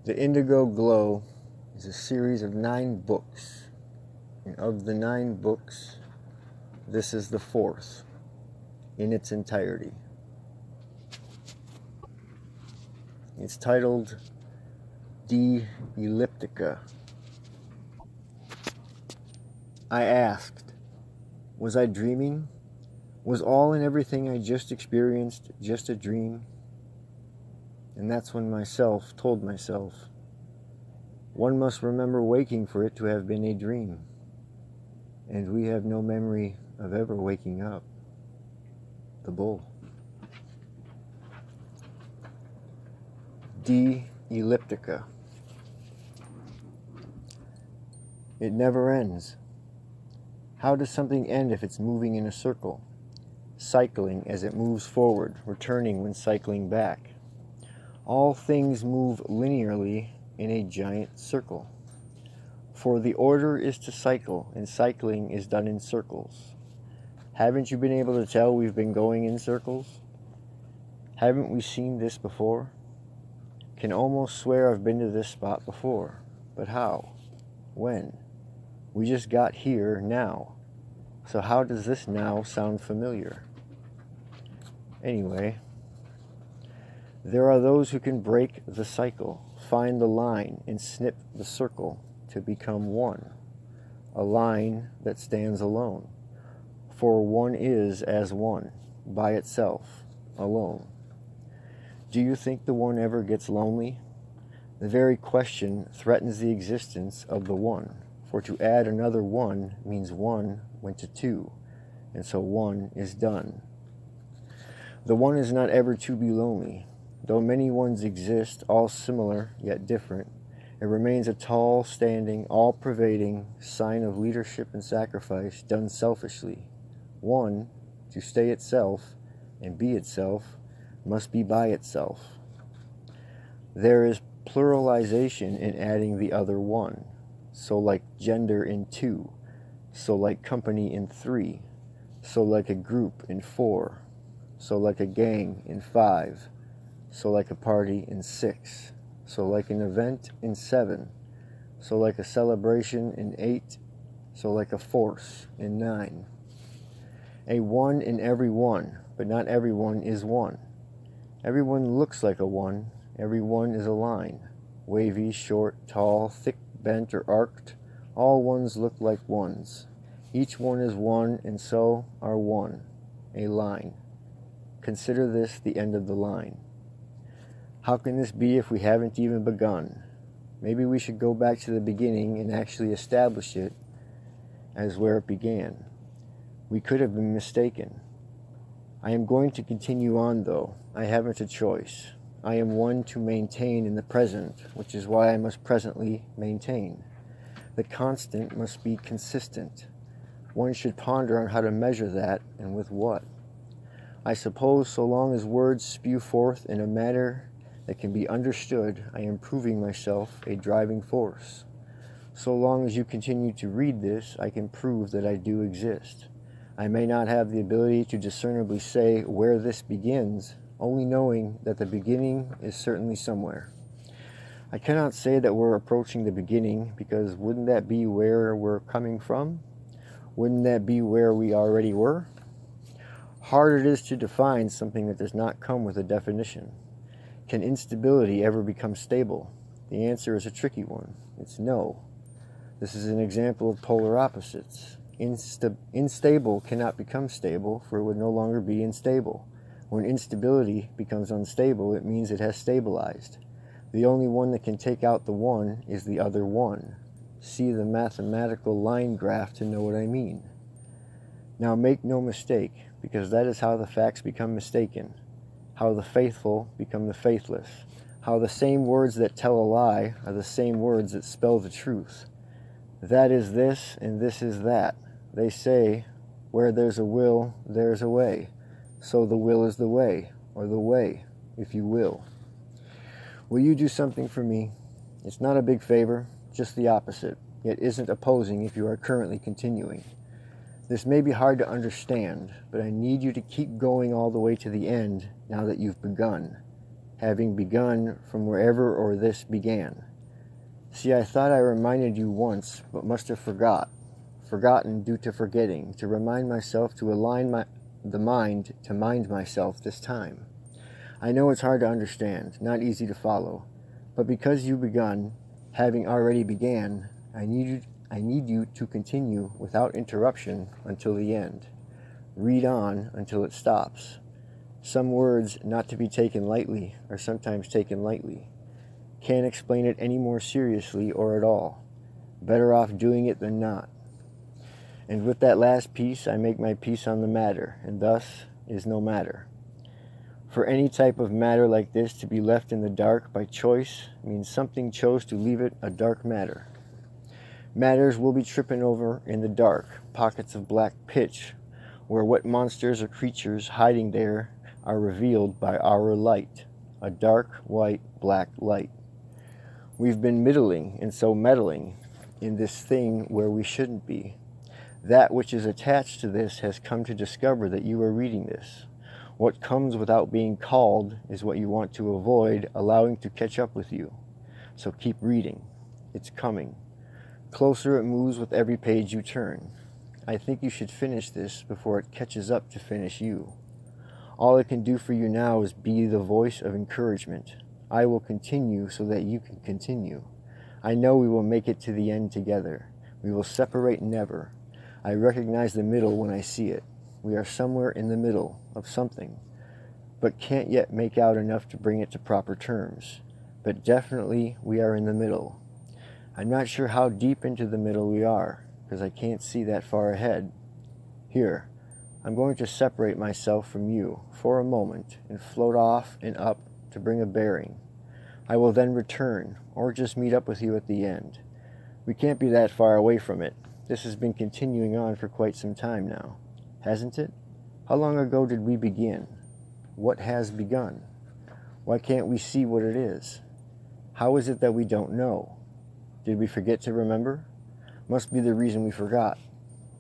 The Indigo Glow is a series of 9 books, and of the 9 books, this is the 4th in its entirety. It's titled Eliptika. I asked, was I dreaming? Was all and everything I just experienced just a dream? And that's when myself told myself, one must remember waking for it to have been a dream. And we have no memory of ever waking up. The Bull. Eliptika. It never ends. How does something end if it's moving in a circle, cycling as it moves forward, returning when cycling back? All things move linearly in a giant circle. For the order is to cycle, and cycling is done in circles. Haven't you been able to tell we've been going in circles? Haven't we seen this before? Can almost swear I've been to this spot before. But how? When? We just got here now. So how does this now sound familiar? Anyway, there are those who can break the cycle, find the line, and snip the circle to become one. A line that stands alone. For one is as one, by itself, alone. Do you think the one ever gets lonely? The very question threatens the existence of the one, for to add another one means one went to 2, and so 1 is done. The one is not ever to be lonely. Though many ones exist, all similar yet different, it remains a tall, standing, all-pervading sign of leadership and sacrifice done selfishly. One, to stay itself and be itself, must be by itself. There is pluralization in adding the other one, so like gender in 2, so like company in 3, so like a group in 4, so like a gang in 5, so like a party in 6, so like an event in 7, so like a celebration in 8, so like a force in 9. A one in every one, but not everyone is one. Everyone looks like a one, every one is a line. Wavy, short, tall, thick, bent, or arced, all ones look like ones. Each one is one, and so are one, a line. Consider this the end of the line. How can this be if we haven't even begun? Maybe we should go back to the beginning and actually establish it as where it began. We could have been mistaken. I am going to continue on, though. I haven't a choice. I am one to maintain in the present, which is why I must presently maintain. The constant must be consistent. One should ponder on how to measure that, and with what. I suppose so long as words spew forth in a manner that can be understood, I am proving myself a driving force. So long as you continue to read this, I can prove that I do exist. I may not have the ability to discernibly say where this begins, only knowing that the beginning is certainly somewhere. I cannot say that we're approaching the beginning, because wouldn't that be where we're coming from? Wouldn't that be where we already were? Hard it is to define something that does not come with a definition. Can instability ever become stable? The answer is a tricky one. It's no. This is an example of polar opposites. Unstable cannot become stable, for it would no longer be unstable. When instability becomes unstable, it means it has stabilized. The only one that can take out the one is the other one. See the mathematical line graph to know what I mean. Now make no mistake, because that is how the facts become mistaken, how the faithful become the faithless, how the same words that tell a lie are the same words that spell the truth. That is this, and this is that. They say, where there's a will, there's a way. So the will is the way, or the way, if you will. Will you do something for me? It's not a big favor, just the opposite. It isn't opposing if you are currently continuing. This may be hard to understand, but I need you to keep going all the way to the end now that you've begun. having begun from wherever or this began. See, I thought I reminded you once, but must have forgotten due to forgetting, to remind myself to align the mind to mind myself this time. I know it's hard to understand, not easy to follow, but because you begun, having already began, I need you to continue without interruption until the end. Read on until it stops. Some words not to be taken lightly are sometimes taken lightly. Can't explain it any more seriously or at all. Better off doing it than not. And with that last piece, I make my peace on the matter, and thus is no matter. For any type of matter like this to be left in the dark by choice means something chose to leave it a dark matter. Matters will be tripping over in the dark, pockets of black pitch, where what monsters or creatures hiding there are revealed by our light, a dark, white, black light. We've been middling and so meddling in this thing where we shouldn't be. That which is attached to this has come to discover that you are reading this. What comes without being called is what you want to avoid allowing to catch up with you. So keep reading. It's coming. Closer it moves with every page you turn. I think you should finish this before it catches up to finish you. All it can do for you now is be the voice of encouragement. I will continue so that you can continue. I know we will make it to the end together. We will separate never. I recognize the middle when I see it. We are somewhere in the middle of something, but can't yet make out enough to bring it to proper terms. But definitely we are in the middle. I'm not sure how deep into the middle we are, because I can't see that far ahead. Here, I'm going to separate myself from you for a moment and float off and up to bring a bearing. I will then return, or just meet up with you at the end. We can't be that far away from it. This has been continuing on for quite some time now, hasn't it? How long ago did we begin? What has begun? Why can't we see what it is? How is it that we don't know? Did we forget to remember? Must be the reason we forgot.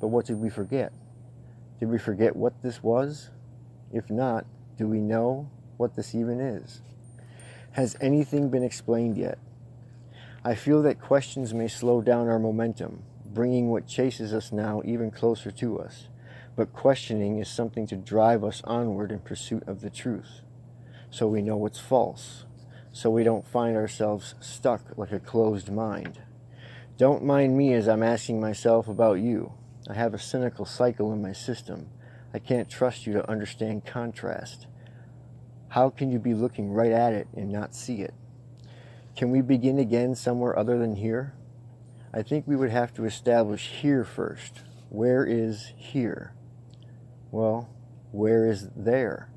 But what did we forget? Did we forget what this was? If not, do we know what this even is? Has anything been explained yet? I feel that questions may slow down our momentum, bringing what chases us now even closer to us. But questioning is something to drive us onward in pursuit of the truth, so we know what's false, so we don't find ourselves stuck like a closed mind. Don't mind me as I'm asking myself about you. I have a cynical cycle in my system. I can't trust you to understand contrast. How can you be looking right at it and not see it? Can we begin again somewhere other than here? I think we would have to establish here first. Where is here? Well, where is there?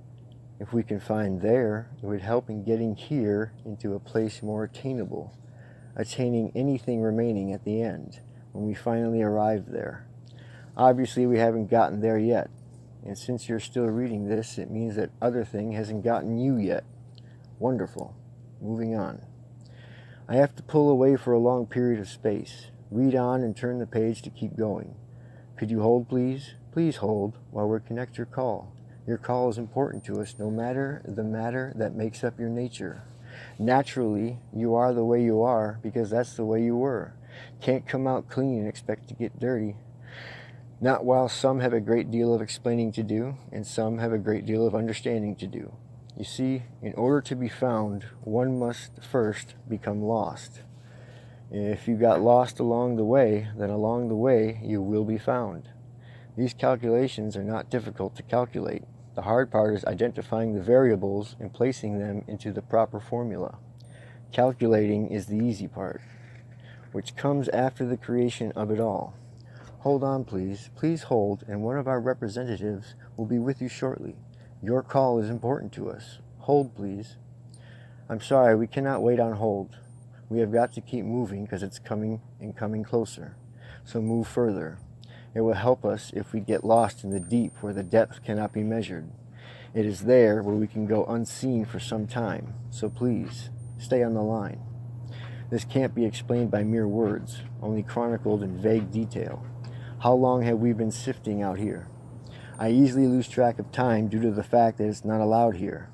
If we can find there, it would help in getting here into a place more attainable, attaining anything remaining at the end, when we finally arrive there. Obviously, we haven't gotten there yet, and since you're still reading this, it means that other thing hasn't gotten you yet. Wonderful. Moving on. I have to pull away for a long period of space. Read on and turn the page to keep going. Could you hold, please? Please hold while we connect your call. Your call is important to us, no matter the matter that makes up your nature. Naturally, you are the way you are because that's the way you were. Can't come out clean and expect to get dirty. Not while some have a great deal of explaining to do, and some have a great deal of understanding to do. You see, in order to be found, one must first become lost. If you got lost along the way, then along the way you will be found. These calculations are not difficult to calculate. The hard part is identifying the variables and placing them into the proper formula. Calculating is the easy part, which comes after the creation of it all. Hold on, please. Please hold, and one of our representatives will be with you shortly. Your call is important to us. Hold, please. I'm sorry, we cannot wait on hold. We have got to keep moving because it's coming and coming closer. So move further. It will help us if we get lost in the deep where the depth cannot be measured. It is there where we can go unseen for some time. So please, stay on the line. This can't be explained by mere words, only chronicled in vague detail. How long have we been sifting out here? I easily lose track of time due to the fact that it's not allowed here.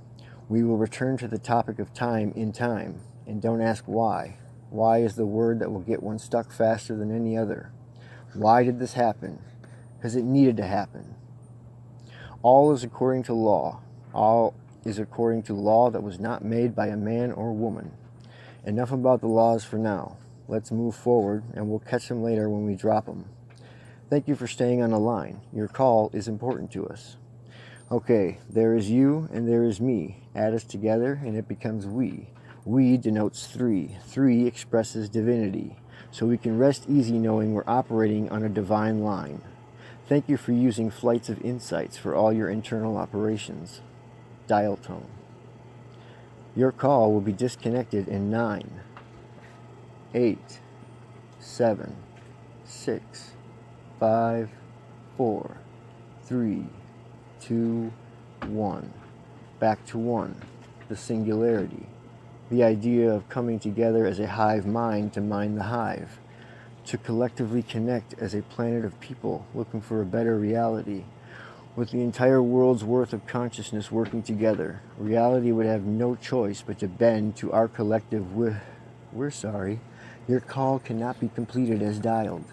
We will return to the topic of time in time, and don't ask why. Why is the word that will get one stuck faster than any other. Why did this happen? Because it needed to happen. All is according to law. All is according to law that was not made by a man or woman. Enough about the laws for now. Let's move forward, and we'll catch them later when we drop them. Thank you for staying on the line. Your call is important to us. Okay, there is you and there is me. Add us together and it becomes we. We denotes three. Three expresses divinity. So we can rest easy knowing we're operating on a divine line. Thank you for using flights of insights for all your internal operations. Dial tone. Your call will be disconnected in 9, 8, 7, 6, 5, 4, 3, 2, 1. Back to one, the singularity. The idea of coming together as a hive mind to mind the hive. To collectively connect as a planet of people looking for a better reality. With the entire world's worth of consciousness working together, reality would have no choice but to bend to our collective we're sorry. Your call cannot be completed as dialed.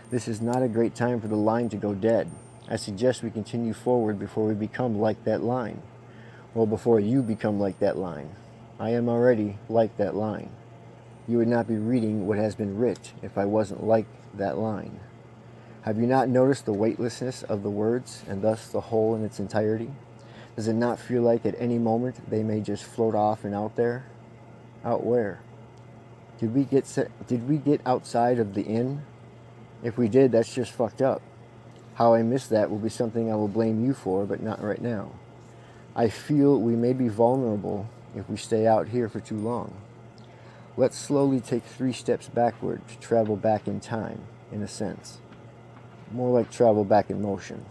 This is not a great time for the line to go dead. I suggest we continue forward before we become like that line. Well, before you become like that line. I am already like that line. You would not be reading what has been writ if I wasn't like that line. Have you not noticed the weightlessness of the words, and thus the whole in its entirety? Does it not feel like at any moment they may just float off and out there? Out where? Did we get outside of the inn? If we did, that's just fucked up. How I missed that will be something I will blame you for, but not right now. I feel we may be vulnerable if we stay out here for too long. Let's slowly take 3 steps backward to travel back in time, in a sense. More like travel back in motion.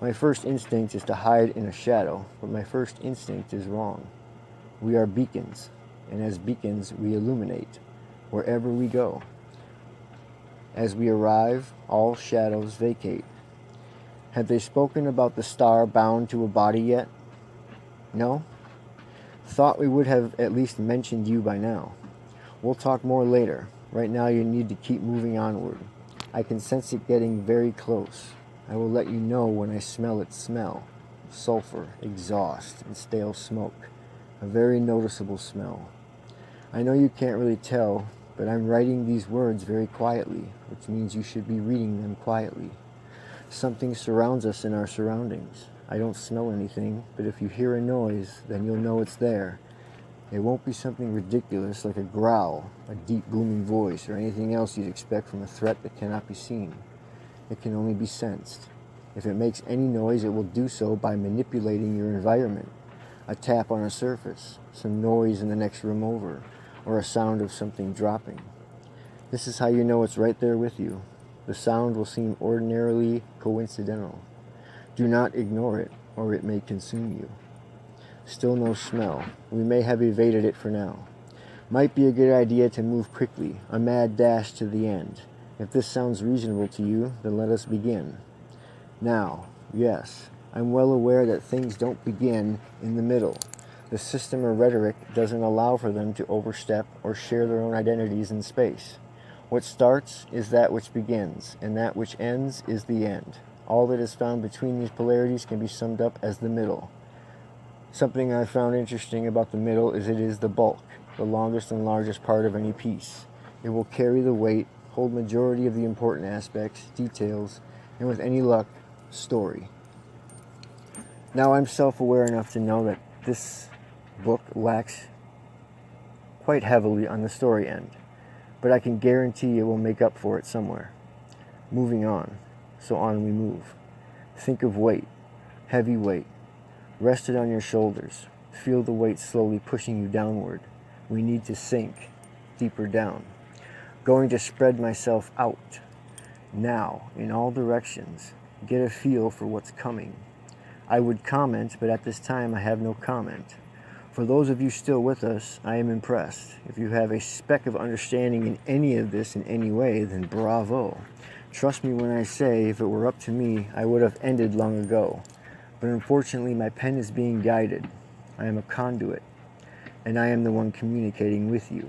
My first instinct is to hide in a shadow, but my first instinct is wrong. We are beacons, and as beacons we illuminate, wherever we go. As we arrive, all shadows vacate. Have they spoken about the star bound to a body yet? No? Thought we would have at least mentioned you by now. We'll talk more later. Right now you need to keep moving onward. I can sense it getting very close. I will let you know when I smell its smell. Sulfur, exhaust, and stale smoke. A very noticeable smell. I know you can't really tell, but I'm writing these words very quietly, which means you should be reading them quietly. Something surrounds us in our surroundings. I don't smell anything, but if you hear a noise, then you'll know it's there. It won't be something ridiculous like a growl, a deep booming voice, or anything else you'd expect from a threat that cannot be seen. It can only be sensed. If it makes any noise, it will do so by manipulating your environment. A tap on a surface, some noise in the next room over, or a sound of something dropping. This is how you know it's right there with you. The sound will seem ordinarily coincidental. Do not ignore it, or it may consume you. Still no smell. We may have evaded it for now. Might be a good idea to move quickly, a mad dash to the end. If this sounds reasonable to you, then let us begin. Now, yes, I'm well aware that things don't begin in the middle. The system or rhetoric doesn't allow for them to overstep or share their own identities in space. What starts is that which begins, and that which ends is the end. All that is found between these polarities can be summed up as the middle. Something I found interesting about the middle is it is the bulk, the longest and largest part of any piece. It will carry the weight, hold majority of the important aspects, details, and with any luck, story. Now I'm self-aware enough to know that this book lacks quite heavily on the story end, but I can guarantee it will make up for it somewhere. Moving on, so on we move. Think of weight, heavy weight. Rest it on your shoulders. Feel the weight slowly pushing you downward. We need to sink deeper down. Going to spread myself out. Now, in all directions. Get a feel for what's coming. I would comment, but at this time I have no comment. For those of you still with us, I am impressed. If you have a speck of understanding in any of this in any way, then bravo. Trust me when I say, if it were up to me, I would have ended long ago. But unfortunately, my pen is being guided. I am a conduit, and I am the one communicating with you.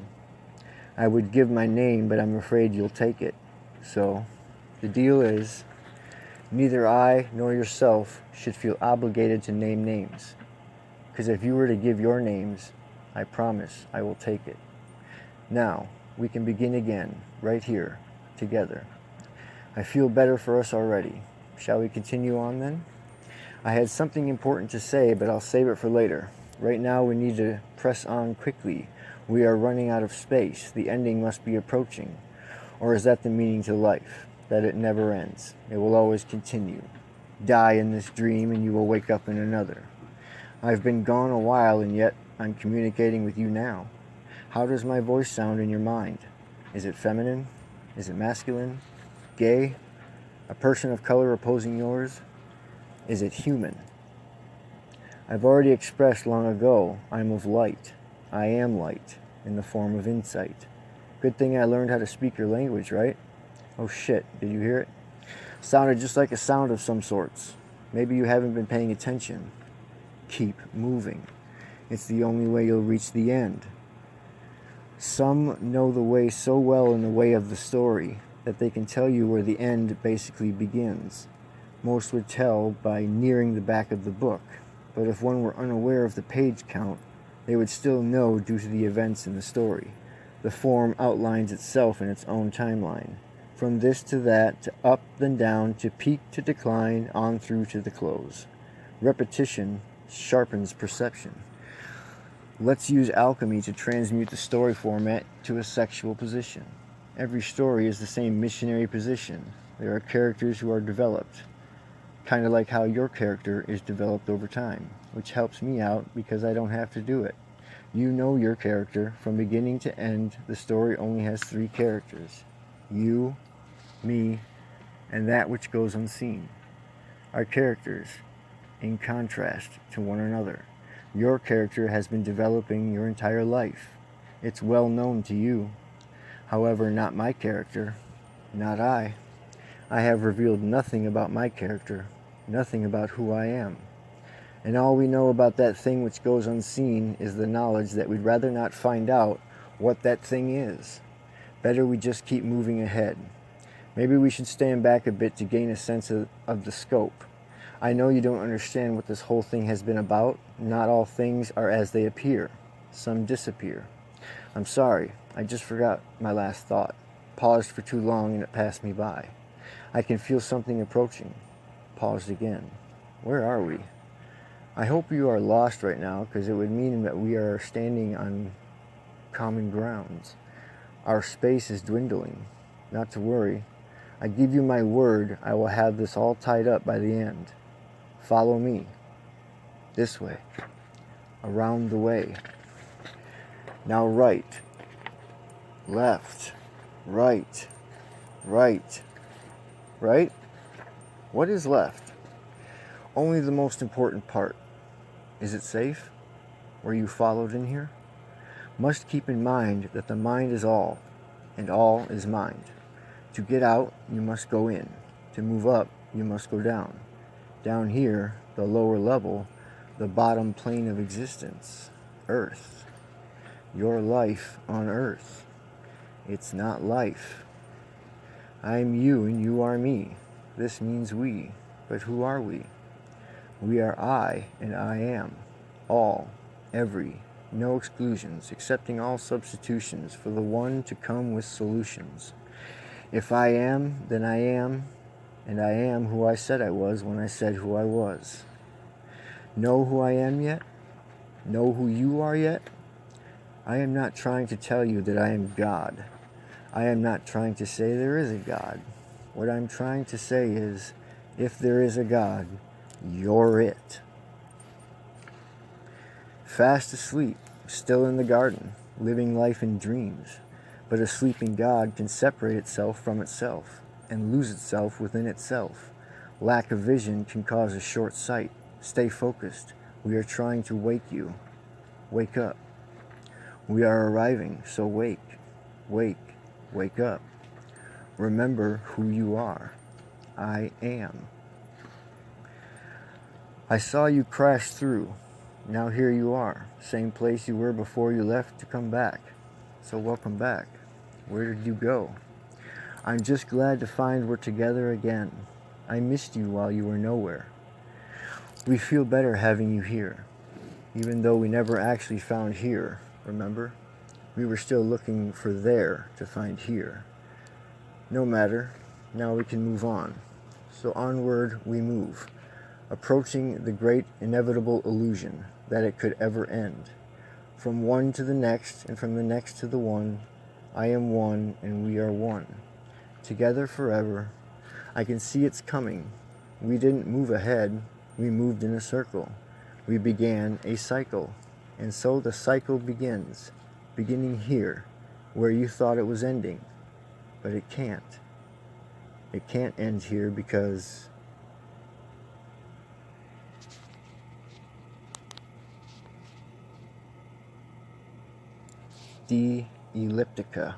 I would give my name, but I'm afraid you'll take it. So, the deal is, neither I nor yourself should feel obligated to name names. Because if you were to give your names, I promise I will take it. Now, we can begin again, right here, together. I feel better for us already. Shall we continue on then? I had something important to say, but I'll save it for later. Right now we need to press on quickly. We are running out of space. The ending must be approaching. Or is that the meaning to life? That it never ends. It will always continue. Die in this dream and you will wake up in another. I've been gone a while and yet I'm communicating with you now. How does my voice sound in your mind? Is it feminine? Is it masculine? Gay? A person of color opposing yours? Is it human? I've already expressed long ago, I'm of light. I am light, in the form of insight. Good thing I learned how to speak your language, right? Oh shit, did you hear it? Sounded just like a sound of some sorts. Maybe you haven't been paying attention. Keep moving. It's the only way you'll reach the end. Some know the way so well in the way of the story that they can tell you where the end basically begins. Most would tell by nearing the back of the book, but if one were unaware of the page count, they would still know due to the events in the story. The form outlines itself in its own timeline. From this to that, to up then down, to peak to decline, on through to the close. Repetition sharpens perception. Let's use alchemy to transmute the story format to a sexual position. Every story is the same missionary position. There are characters who are developed, kind of like how your character is developed over time, which helps me out because I don't have to do it. You know your character. From beginning to end, the story only has 3 characters. You, me, and that which goes unseen. Our characters, in contrast to one another. Your character has been developing your entire life. It's well known to you. However, not my character, not I. I have revealed nothing about my character, nothing about who I am. And all we know about that thing which goes unseen is the knowledge that we'd rather not find out what that thing is. Better we just keep moving ahead. Maybe we should stand back a bit to gain a sense of the scope. I know you don't understand what this whole thing has been about. Not all things are as they appear. Some disappear. I'm sorry, I just forgot my last thought. Paused for too long and it passed me by. I can feel something approaching. Paused again. Where are we? I hope you are lost right now, because it would mean that we are standing on common grounds. Our space is dwindling. Not to worry. I give you my word, I will have this all tied up by the end. Follow me. This way. Around the way. Now right. Left. Right. Right. Right? What is left? Only the most important part. Is it safe? Were you followed in here? Must keep in mind that the mind is all, and all is mind. To get out, you must go in. To move up, you must go down. Down here, the lower level, the bottom plane of existence, Earth. Your life on Earth. It's not life. I'm you and you are me. This means we. But who are we? We are I and I am. All, every, no exclusions, accepting all substitutions for the one to come with solutions. If I am, then I am, and I am who I said I was when I said who I was. Know who I am yet? Know who you are yet? I am not trying to tell you that I am God. I am not trying to say there is a God. What I'm trying to say is, if there is a God, you're it. Fast asleep, still in the garden, living life in dreams. But a sleeping God can separate itself from itself and lose itself within itself. Lack of vision can cause a short sight. Stay focused. We are trying to wake you. Wake up. We are arriving, so wake. Wake. Wake up. Remember who you are. I am. I saw you crash through. Now here you are, same place you were before you left to come back. So welcome back. Where did you go? I'm just glad to find we're together again. I missed you while you were nowhere. We feel better having you here, even though we never actually found here, remember? We were still looking for there to find here. No matter, now we can move on. So onward we move, approaching the great inevitable illusion that it could ever end. From one to the next, and from the next to the one, I am one and we are one. Together forever. I can see it's coming. We didn't move ahead, we moved in a circle. We began a cycle, and so the cycle begins, beginning here, where you thought it was ending, but it can't. It can't end here because the Eliptika.